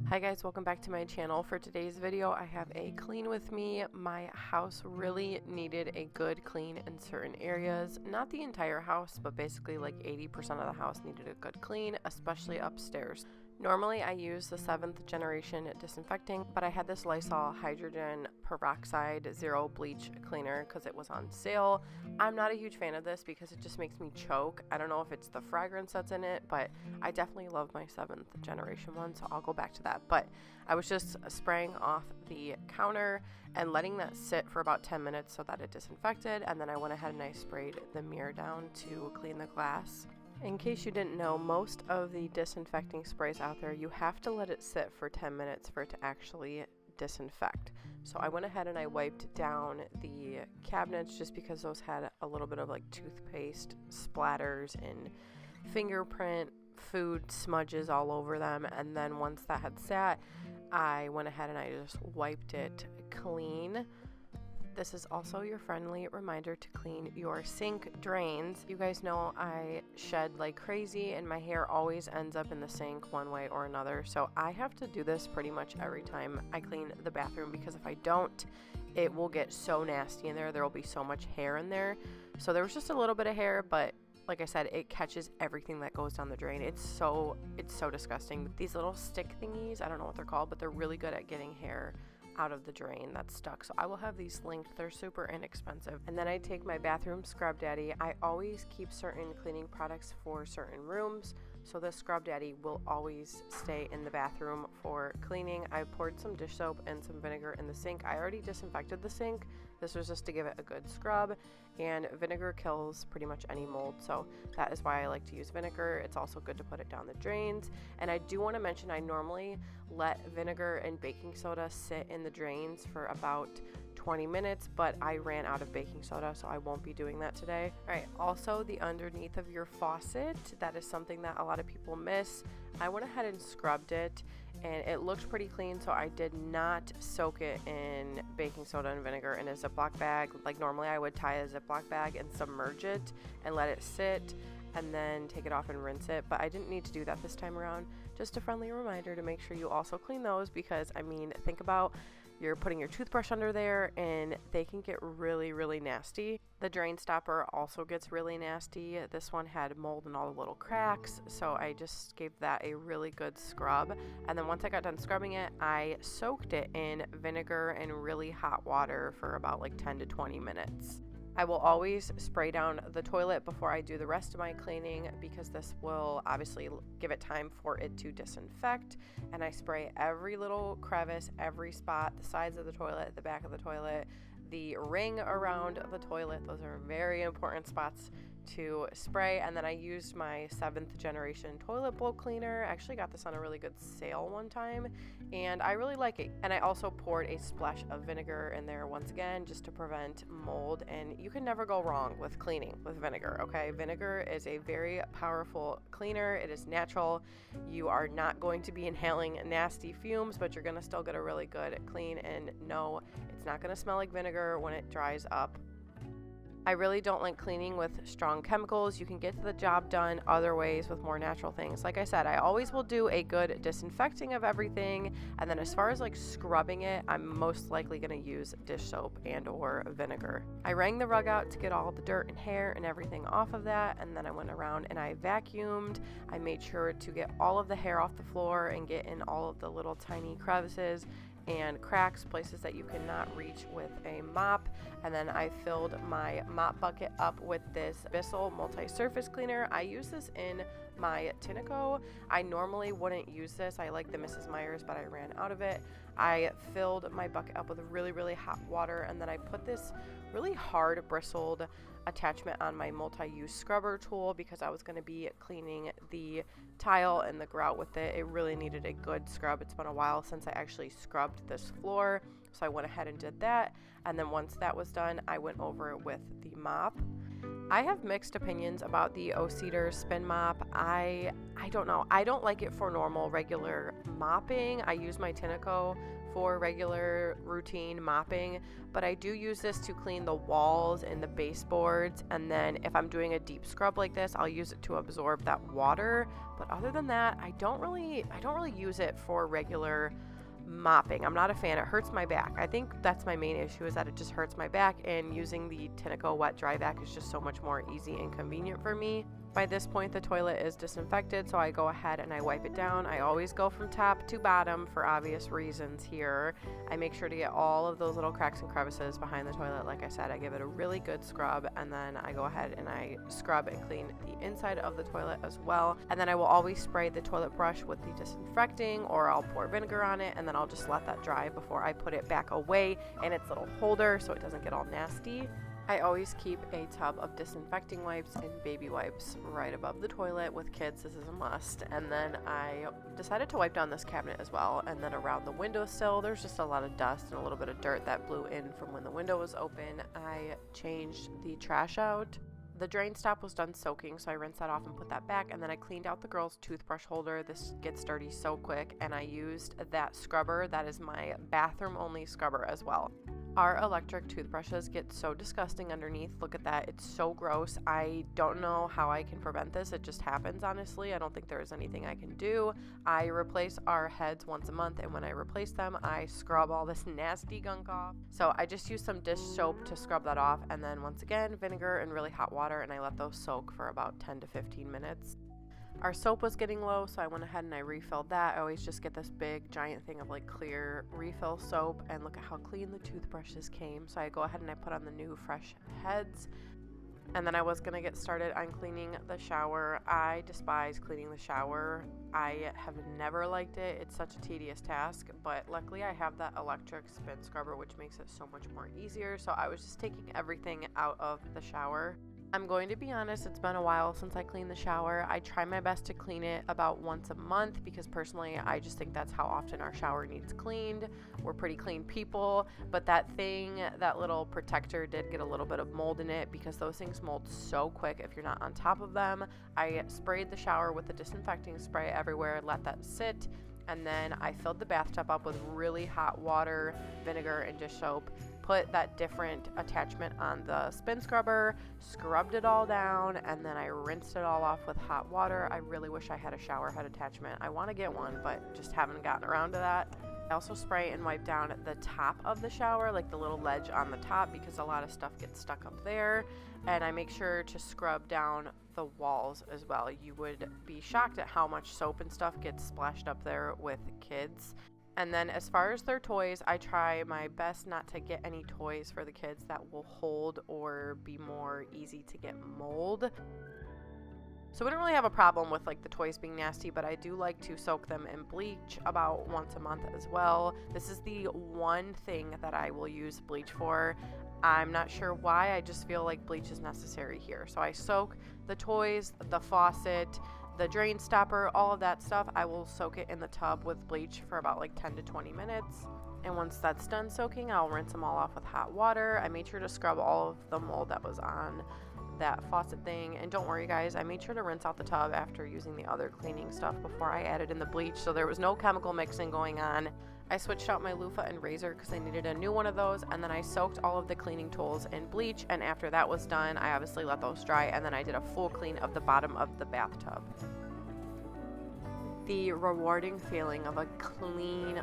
Hi guys, welcome back to my channel. For today's video, I have a clean with me. My house really needed a good clean in certain areas. Not the entire house, but basically like 80% of the house needed a good clean, especially upstairs. Normally I use the 7th generation disinfecting, but I had this Lysol hydrogen peroxide zero bleach cleaner because it was on sale. I'm not a huge fan of this because it just makes me choke. I don't know if it's the fragrance that's in it, but I definitely love my 7th generation one, so I'll go back to that. But I was just spraying off the counter and letting that sit for about 10 minutes so that it disinfected, and then I went ahead and I sprayed the mirror down to clean the glass. In case you didn't know, most of the disinfecting sprays out there, you have to let it sit for 10 minutes for it to actually disinfect. So I went ahead and I wiped down the cabinets just because those had a little bit of like toothpaste splatters and fingerprint food smudges all over them, and then once that had sat, I went ahead and I just wiped it clean. This is also your friendly reminder to clean your sink drains. You guys know I shed like crazy and my hair always ends up in the sink one way or another. So I have to do this pretty much every time I clean the bathroom, because if I don't, it will get so nasty in there. There will be so much hair in there. So there was just a little bit of hair, but like I said, it catches everything that goes down the drain. It's so disgusting. These little stick thingies, I don't know what they're called, but they're really good at getting hair out of the drain that's stuck. So I will have these linked. They're super inexpensive. And then I take my bathroom scrub daddy. I always keep certain cleaning products for certain rooms, so this scrub daddy will always stay in the bathroom for cleaning. I poured some dish soap and some vinegar in the sink. I already disinfected the sink. This was just to give it a good scrub, and vinegar kills pretty much any mold, so that is why I like to use vinegar. It's also good to put it down the drains. And I do want to mention, I normally let vinegar and baking soda sit in the drains for about 20 minutes, but I ran out of baking soda, so I won't be doing that today. All right, also the underneath of your faucet, that is something that a lot of people miss. I went ahead and scrubbed it, and it looked pretty clean, so I did not soak it in baking soda and vinegar in a Ziploc bag. Like normally I would tie a Ziploc bag and submerge it and let it sit and then take it off and rinse it, but I didn't need to do that this time around. Just a friendly reminder to make sure you also clean those, because I mean, think about you're putting your toothbrush under there and they can get really nasty. The drain stopper also gets really nasty. This one had mold in all the little cracks, so I just gave that a really good scrub. And then once I got done scrubbing it, I soaked it in vinegar and really hot water for about like 10 to 20 minutes. I will always spray down the toilet before I do the rest of my cleaning, because this will obviously give it time for it to disinfect. And I spray every little crevice, every spot, the sides of the toilet, the back of the toilet, the ring around the toilet. Those are very important spots to spray. And then I used my 7th generation toilet bowl cleaner. I actually got this on a really good sale one time, and I really like it. And I also poured a splash of vinegar in there once again, just to prevent mold. And you can never go wrong with cleaning with vinegar, okay? Vinegar is a very powerful cleaner. It is natural. You are not going to be inhaling nasty fumes, but you're going to still get a really good clean. And no, it's not going to smell like vinegar when it dries up. I really don't like cleaning with strong chemicals. You can get the job done other ways with more natural things. Like I said, I always will do a good disinfecting of everything, and then as far as like scrubbing it, I'm most likely going to use dish soap and or vinegar. I wrung the rug out to get all the dirt and hair and everything off of that, and then I went around and I vacuumed. I made sure to get all of the hair off the floor and get in all of the little tiny crevices and cracks, places that you cannot reach with a mop. And then I filled my mop bucket up with this Bissell multi-surface cleaner. I use this in my Tinaco. I normally wouldn't use this. I like the Mrs. Meyer's, but I ran out of it. I filled my bucket up with really hot water, and then I put this really hard bristled attachment on my multi-use scrubber tool because I was going to be cleaning the tile and the grout with it. It really needed a good scrub. It's been a while since I actually scrubbed this floor, so I went ahead and did that. And then once that was done, I went over it with the mop. I have mixed opinions about the O-Cedar spin mop. I don't know. I don't like it for normal, regular mopping. I use my Tineco for regular routine mopping, but I do use this to clean the walls and the baseboards, and then if I'm doing a deep scrub like this, I'll use it to absorb that water. But other than that, I don't really use it for regular mopping. I'm not a fan. It hurts my back. I think that's my main issue, is that it just hurts my back, and using the Tineco wet dry vac is just so much more easy and convenient for me. By this point, the toilet is disinfected, so I go ahead and I wipe it down. I always go from top to bottom for obvious reasons here. I make sure to get all of those little cracks and crevices behind the toilet. Like I said, I give it a really good scrub, and then I go ahead and I scrub and clean the inside of the toilet as well. And then I will always spray the toilet brush with the disinfecting, or I'll pour vinegar on it, and then I'll just let that dry before I put it back away in its little holder so it doesn't get all nasty. I always keep a tub of disinfecting wipes and baby wipes right above the toilet. With kids, this is a must. And then I decided to wipe down this cabinet as well. And then around the windowsill, there's just a lot of dust and a little bit of dirt that blew in from when the window was open. I changed the trash out. The drain stop was done soaking, so I rinsed that off and put that back, and then I cleaned out the girl's toothbrush holder. This gets dirty so quick, and I used that scrubber. That is my bathroom only scrubber as well. Our electric toothbrushes get so disgusting underneath. Look at that. It's so gross. I don't know how I can prevent this. It just happens, honestly. I don't think there is anything I can do. I replace our heads once a month, and when I replace them, I scrub all this nasty gunk off. So I just use some dish soap to scrub that off, and then once again, vinegar and really hot water, and I let those soak for about 10 to 15 minutes. Our soap was getting low, so I went ahead and I refilled that. I always just get this big giant thing of like clear refill soap, and look at how clean the toothbrushes came. So I go ahead and I put on the new fresh heads, and then I was gonna get started on cleaning the shower. I despise cleaning the shower. I have never liked it. It's such a tedious task, but luckily I have that electric spin scrubber, which makes it so much more easier. So I was just taking everything out of the shower. I'm going to be honest, it's been a while since I cleaned the shower. I try my best to clean it about once a month, because personally I just think that's how often our shower needs cleaned. We're pretty clean people, but that little protector did get a little bit of mold in it, because those things mold so quick if you're not on top of them. I sprayed the shower with the disinfecting spray everywhere, let that sit, and then I filled the bathtub up with really hot water, vinegar, and dish soap. Put that different attachment on the spin scrubber, scrubbed it all down, and then I rinsed it all off with hot water. I really wish I had a shower head attachment. I want to get one, but just haven't gotten around to that. I also spray and wipe down the top of the shower, like the little ledge on the top, because a lot of stuff gets stuck up there. And I make sure to scrub down the walls as well. You would be shocked at how much soap and stuff gets splashed up there with kids. And then as far as their toys, I try my best not to get any toys for the kids that will hold or be more easy to get mold. So we don't really have a problem with like the toys being nasty, but I do like to soak them in bleach about once a month as well. This is the one thing that I will use bleach for. I'm not sure why, I just feel like bleach is necessary here. So I soak the toys, the faucet, the drain stopper, all of that stuff. I will soak it in the tub with bleach for about like 10 to 20 minutes. And once that's done soaking, I'll rinse them all off with hot water. I made sure to scrub all of the mold that was on that faucet thing. And don't worry guys, I made sure to rinse out the tub after using the other cleaning stuff before I added in the bleach, so there was no chemical mixing going on. I switched out my loofah and razor because I needed a new one of those, and then I soaked all of the cleaning tools in bleach, and after that was done, I obviously let those dry, and then I did a full clean of the bottom of the bathtub. The rewarding feeling of a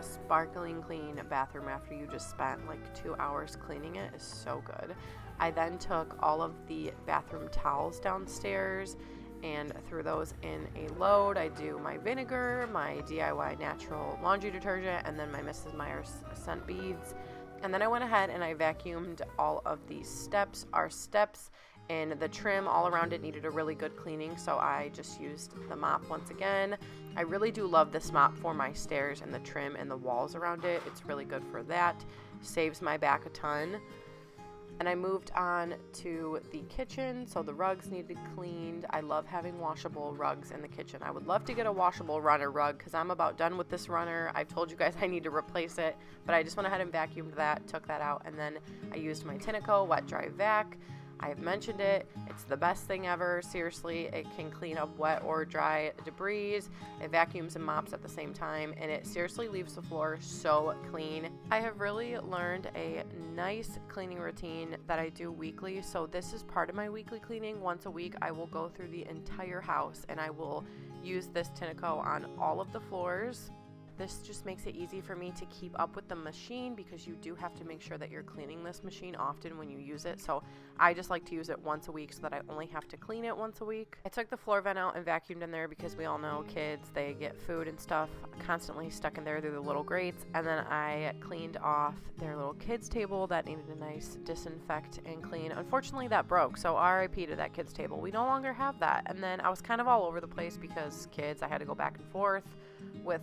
sparkling clean bathroom after you just spent like 2 hours cleaning it is so good. I then took all of the bathroom towels downstairs and threw those in a load. I do my vinegar, my DIY natural laundry detergent, and then my Mrs. Meyer's scent beads. And then I went ahead and I vacuumed all of these steps. Our steps and the trim all around it needed a really good cleaning, so I just used the mop once again. I really do love this mop for my stairs and the trim and the walls around it. It's really good for that. Saves my back a ton. And I moved on to the kitchen, so the rugs needed cleaned. I love having washable rugs in the kitchen. I would love to get a washable runner rug because I'm about done with this runner. I've told you guys I need to replace it, but I just went ahead and vacuumed that, took that out, and then I used my Tineco wet dry vac. I have mentioned it. It's the best thing ever. Seriously, it can clean up wet or dry debris. It vacuums and mops at the same time, and it seriously leaves the floor so clean. I have really learned a nice cleaning routine that I do weekly. So this is part of my weekly cleaning. Once a week, I will go through the entire house and I will use this Tinaco on all of the floors. This just makes it easy for me to keep up with the machine because you do have to make sure that you're cleaning this machine often when you use it. So I just like to use it once a week so that I only have to clean it once a week. I took the floor vent out and vacuumed in there because we all know kids, they get food and stuff constantly stuck in there through the little grates. And then I cleaned off their little kids table that needed a nice disinfect and clean. Unfortunately, that broke. So RIP to that kids table. We no longer have that. And then I was kind of all over the place because kids, I had to go back and forth with,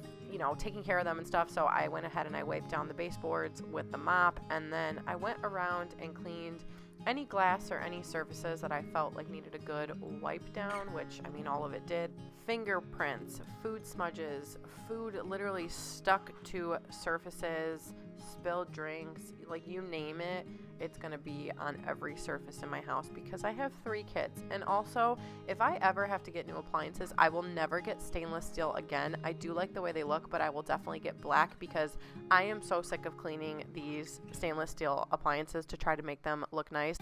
taking care of them and stuff. So I went ahead and I wiped down the baseboards with the mop, and then I went around and cleaned any glass or any surfaces that I felt like needed a good wipe down, which all of it did. Fingerprints, food smudges, food literally stuck to surfaces, spilled drinks, like you name it, it's gonna be on every surface in my house because I have 3 kids. And also, if I ever have to get new appliances, I will never get stainless steel again. I do like the way they look, but I will definitely get black because I am so sick of cleaning these stainless steel appliances to try to make them look nice.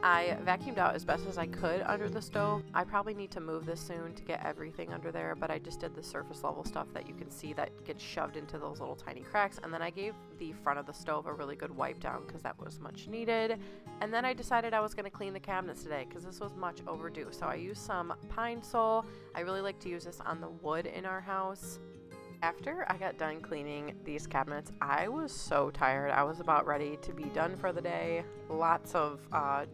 I vacuumed out as best as I could under the stove. I probably need to move this soon to get everything under there, but I just did the surface level stuff that you can see that gets shoved into those little tiny cracks. And then I gave the front of the stove a really good wipe down because that was much needed. And then I decided I was going to clean the cabinets today because this was much overdue. So I used some Pine Sol. I really like to use this on the wood in our house. After I got done cleaning these cabinets, I was so tired. I was about ready to be done for the day. Lots of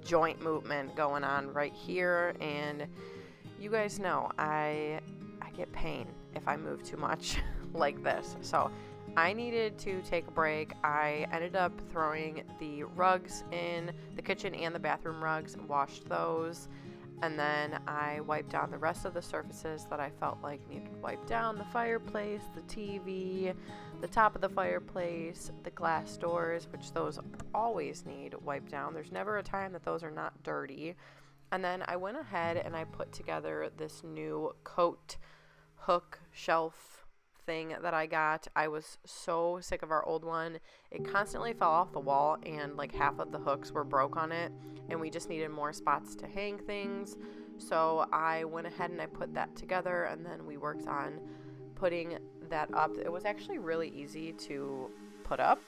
joint movement going on right here, and you guys know I get pain if I move too much like this. So I needed to take a break. I ended up throwing the rugs in the kitchen and the bathroom rugs and washed those. And then I wiped down the rest of the surfaces that I felt like needed wiped down. The fireplace, the TV, the top of the fireplace, the glass doors, which those always need wiped down. There's never a time that those are not dirty. And then I went ahead and I put together this new coat hook shelf thing that I got. I was so sick of our old one. It constantly fell off the wall and like half of the hooks were broke on it, and we just needed more spots to hang things. So I went ahead and I put that together, and then we worked on putting that up. It was actually really easy to put up,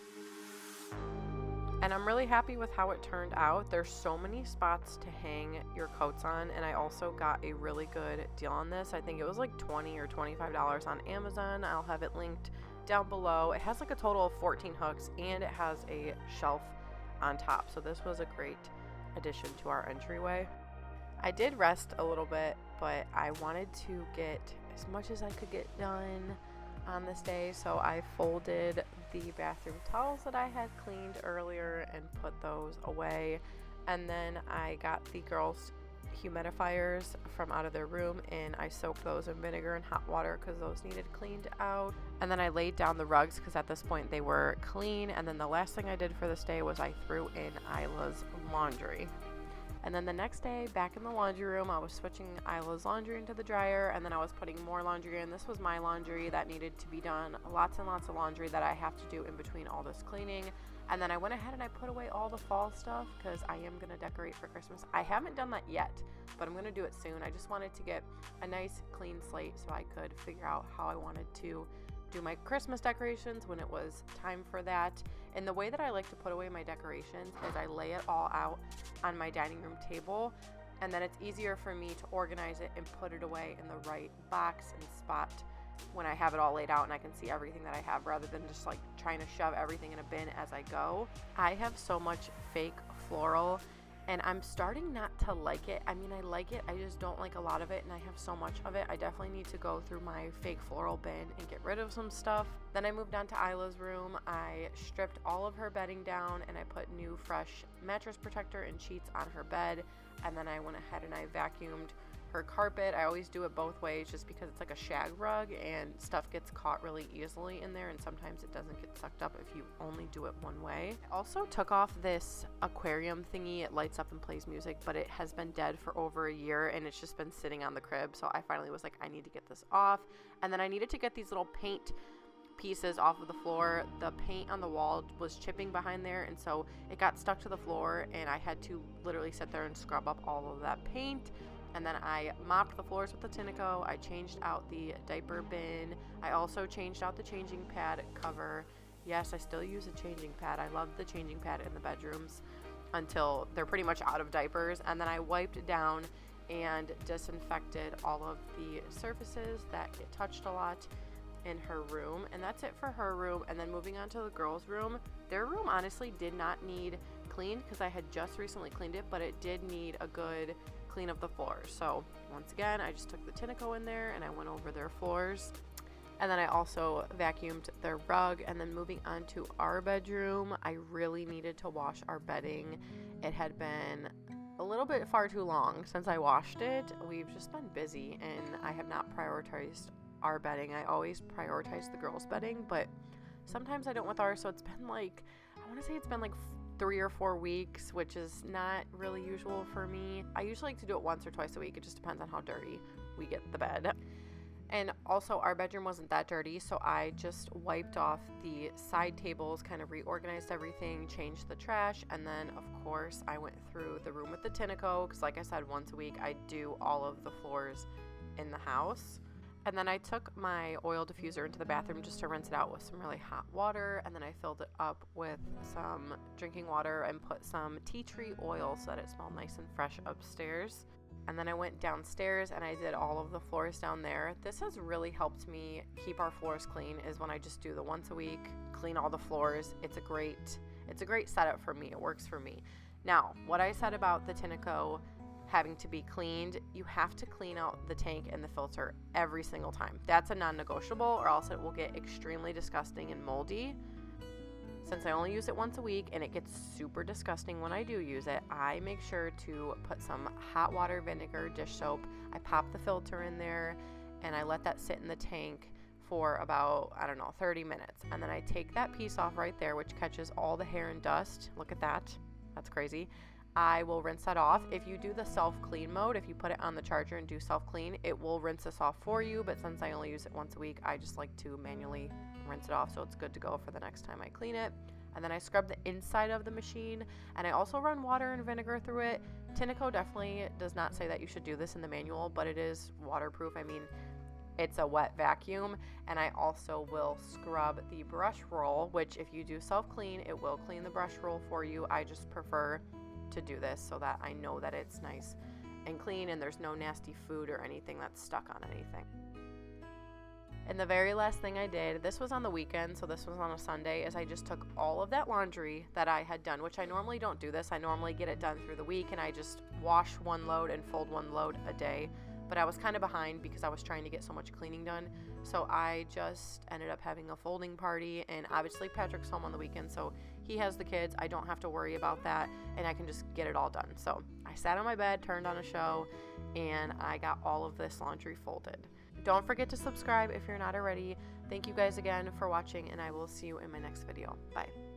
and I'm really happy with how it turned out. There's so many spots to hang your coats on, and I also got a really good deal on this. I think it was like $20 or $25 on Amazon. I'll have it linked down below. It has like a total of 14 hooks, and it has a shelf on top. So this was a great addition to our entryway. I did rest a little bit, but I wanted to get as much as I could get done on this day. So I folded the bathroom towels that I had cleaned earlier and put those away. And then I got the girls' humidifiers from out of their room, and I soaked those in vinegar and hot water because those needed cleaned out. And then I laid down the rugs because at this point they were clean. And then the last thing I did for this day was I threw in Isla's laundry. And then the next day, back in the laundry room, I was switching Isla's laundry into the dryer, and then I was putting more laundry in. This was my laundry that needed to be done. Lots and lots of laundry that I have to do in between all this cleaning. And then I went ahead and I put away all the fall stuff because I am going to decorate for Christmas. I haven't done that yet, but I'm going to do it soon. I just wanted to get a nice clean slate so I could figure out how I wanted to do my Christmas decorations when it was time for that. And the way that I like to put away my decorations is I lay it all out on my dining room table, and then it's easier for me to organize it and put it away in the right box and spot when I have it all laid out and I can see everything that I have, rather than just like trying to shove everything in a bin as I go. I have so much fake floral, and I'm starting not to like it. I mean, I like it, I just don't like a lot of it, and I have so much of it. I definitely need to go through my fake floral bin and get rid of some stuff. Then I moved on to Isla's room. I stripped all of her bedding down, and I put new fresh mattress protector and sheets on her bed. And then I went ahead and I vacuumed her carpet. I always do it both ways just because it's like a shag rug and stuff gets caught really easily in there, and sometimes it doesn't get sucked up if you only do it one way. I also took off this aquarium thingy. It lights up and plays music, but it has been dead for over a year and it's just been sitting on the crib. So I finally was like, I need to get this off. And then I needed to get these little paint pieces off of the floor. The paint on the wall was chipping behind there, and so it got stuck to the floor, and I had to literally sit there and scrub up all of that paint. And then I mopped the floors with the Tinico. I changed out the diaper bin. I also changed out the changing pad cover. Yes, I still use a changing pad. I love the changing pad in the bedrooms until they're pretty much out of diapers. And then I wiped down and disinfected all of the surfaces that get touched a lot in her room. And that's it for her room. And then moving on to the girls' room. Their room honestly did not need cleaned because I had just recently cleaned it, but it did need a good clean of the floors. So once again, I just took the Tinico in there and I went over their floors. And then I also vacuumed their rug. And then moving on to our bedroom, I really needed to wash our bedding. It had been a little bit far too long since I washed it. We've just been busy and I have not prioritized our bedding. I always prioritize the girls' bedding, but sometimes I don't with ours. So it's been like, I want to say it's been like 3 or 4 weeks, which is not really usual for me. I usually like to do it once or twice a week. It just depends on how dirty we get the bed. And also our bedroom wasn't that dirty, so I just wiped off the side tables, kind of reorganized everything, changed the trash, and then of course I went through the room with the Tinico, because like I said, once a week I do all of the floors in the house. And then I took my oil diffuser into the bathroom just to rinse it out with some really hot water. And then I filled it up with some drinking water and put some tea tree oil so that it smelled nice and fresh upstairs. And then I went downstairs and I did all of the floors down there. This has really helped me keep our floors clean, is when I just do the once a week, clean all the floors. It's a great setup for me. It works for me. Now, what I said about the Tinico having to be cleaned, you have to clean out the tank and the filter every single time. That's a non-negotiable, or else it will get extremely disgusting and moldy. Since I only use it once a week and it gets super disgusting when I do use it, I make sure to put some hot water, vinegar, dish soap. I pop the filter in there and I let that sit in the tank for about, 30 minutes. And then I take that piece off right there, which catches all the hair and dust. Look at that. That's crazy. I will rinse that off. If you do the self-clean mode, if you put it on the charger and do self-clean, it will rinse this off for you. But since I only use it once a week, I just like to manually rinse it off so it's good to go for the next time I clean it. And then I scrub the inside of the machine, and I also run water and vinegar through it. Tinico definitely does not say that you should do this in the manual, but it is waterproof. I mean, it's a wet vacuum. And I also will scrub the brush roll, which if you do self-clean, it will clean the brush roll for you. I just prefer to do this so that I know that it's nice and clean and there's no nasty food or anything that's stuck on anything. And the very last thing I did, this was on the weekend, so this was on a Sunday, is I just took all of that laundry that I had done, which I normally don't do this. I normally get it done through the week and I just wash one load and fold one load a day. But I was kind of behind because I was trying to get so much cleaning done. So I just ended up having a folding party, and obviously Patrick's home on the weekend, so he has the kids. I don't have to worry about that, and I can just get it all done. So I sat on my bed, turned on a show, and I got all of this laundry folded. Don't forget to subscribe if you're not already. Thank you guys again for watching, and I will see you in my next video. Bye.